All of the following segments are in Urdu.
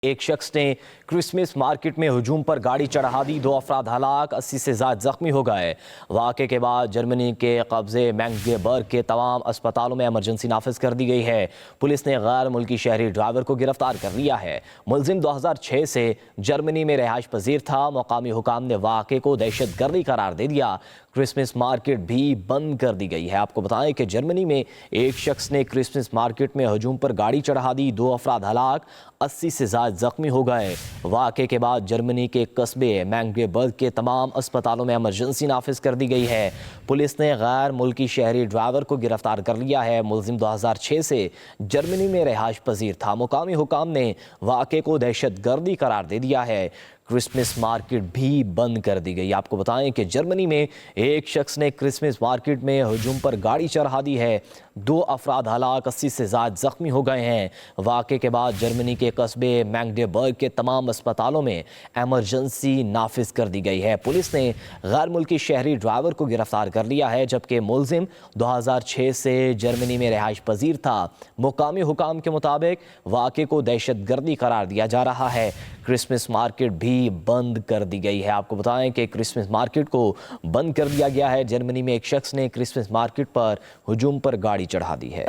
ایک شخص نے کرسمس مارکیٹ میں ہجوم پر گاڑی چڑھا دی، 2 افراد ہلاک، 80 سے زائد زخمی ہو گئے۔ واقعے کے بعد جرمنی کے قبضے میگڈیبرگ کے تمام اسپتالوں میں ایمرجنسی نافذ کر دی گئی ہے۔ پولیس نے غیر ملکی شہری ڈرائیور کو گرفتار کر لیا ہے۔ ملزم 2006 سے جرمنی میں رہائش پذیر تھا۔ مقامی حکام نے واقعے کو دہشت گردی قرار دے دیا۔ کرسمس مارکیٹ بھی بند کر دی گئی ہے۔ آپ کو بتائیں کہ جرمنی میں ایک شخص نے کرسمس مارکیٹ میں ہجوم پر گاڑی چڑھا دی، 2 افراد ہلاک، 80 سے زائد زخمی ہو گئے۔ واقعے کے بعد جرمنی کے قصبے میگڈیبرگ کے تمام اسپتالوں میں ایمرجنسی نافذ کر دی گئی ہے۔ پولیس نے غیر ملکی شہری ڈرائیور کو گرفتار کر لیا ہے۔ ملزم 2006 سے جرمنی میں رہائش پذیر تھا۔ مقامی حکام نے واقعے کو دہشت گردی قرار دے دیا ہے۔ کرسمس مارکیٹ بھی بند کر دی گئی۔ آپ کو بتائیں کہ جرمنی میں ایک شخص نے کرسمس مارکیٹ میں ہجوم پر گاڑی چڑھا دی ہے، 2 افراد ہلاک، 80 سے زائد زخمی ہو گئے ہیں۔ واقعے کے بعد جرمنی کے قصبے میگڈیبرگ کے تمام اسپتالوں میں ایمرجنسی نافذ کر دی گئی ہے۔ پولیس نے غیر ملکی شہری ڈرائیور کو گرفتار کر لیا ہے، جبکہ ملزم 2006 سے جرمنی میں رہائش پذیر تھا۔ مقامی حکام کے مطابق واقعے کو دہشت گردی قرار دیا جا رہا ہے۔ کرسمس مارکیٹ بھی بند کر دی گئی ہے۔ آپ کو بتائیں کہ کرسمس مارکیٹ کو بند کر دیا گیا ہے۔ جرمنی میں ایک شخص نے کرسمس مارکیٹ پر ہجوم پر گاڑی چڑھا دی ہے۔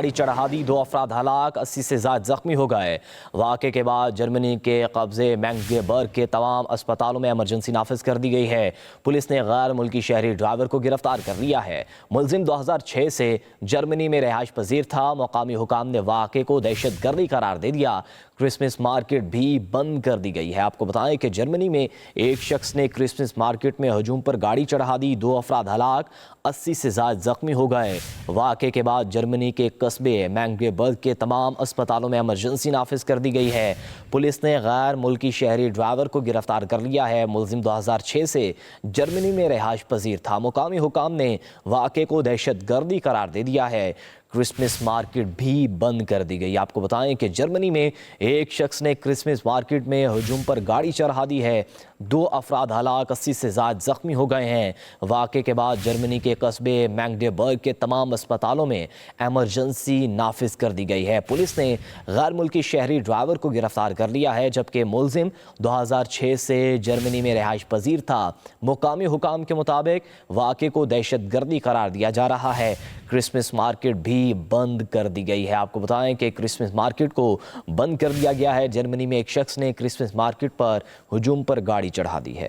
2 افراد ہلاک، 80 سے زائد زخمی ہو گئے۔ واقعے کے بعد جرمنی کے قبضے میگڈیبرگ کے تمام اسپتالوں میں ایمرجنسی نافذ کر دی گئی ہے۔ پولیس نے غیر ملکی شہری ڈرائیور کو گرفتار کر لیا ہے۔ ملزم 2006 سے جرمنی میں رہائش پذیر تھا۔ مقامی حکام نے واقعے کو دہشت گردی قرار دے دیا۔ کرسمس مارکیٹ بھی بند کر دی گئی ہے۔ آپ کو بتائیں کہ جرمنی میں ایک شخص نے کرسمس مارکیٹ میں ہجوم پر گاڑی چڑھا دی، 2 افراد ہلاک، 80 سے زائد زخمی ہو گئے۔ واقعے کے بعد جرمنی کے قصبے میگڈیبرگ کے تمام اسپتالوں میں ایمرجنسی نافذ کر دی گئی ہے۔ پولیس نے غیر ملکی شہری ڈرائیور کو گرفتار کر لیا ہے۔ ملزم 2006 سے جرمنی میں رہائش پذیر تھا۔ مقامی حکام نے واقعے کو دہشت گردی قرار دے دیا ہے۔ کرسمس مارکیٹ بھی بند کر دی گئی۔ آپ کو بتائیں کہ جرمنی میں ایک شخص نے کرسمس مارکیٹ میں ہجوم پر گاڑی چڑھا دی ہے، 2 افراد ہلاک، 80 سے زائد زخمی ہو گئے ہیں۔ واقعے کے بعد جرمنی کے قصبے میگڈیبرگ کے تمام اسپتالوں میں ایمرجنسی نافذ کر دی گئی ہے۔ پولیس نے غیر ملکی شہری ڈرائیور کو گرفتار کر لیا ہے، جبکہ ملزم 2006 سے جرمنی میں رہائش پذیر تھا۔ مقامی حکام کے مطابق واقعے کو دہشت گردی قرار دیا جا رہا ہے۔ کرسمس مارکیٹ بھی بند کر دی گئی ہے۔ آپ کو بتائیں کہ کرسمس مارکیٹ کو بند کر دیا گیا ہے۔ جرمنی میں ایک شخص نے کرسمس مارکیٹ پر ہجوم پر گاڑی چڑھا دی ہے۔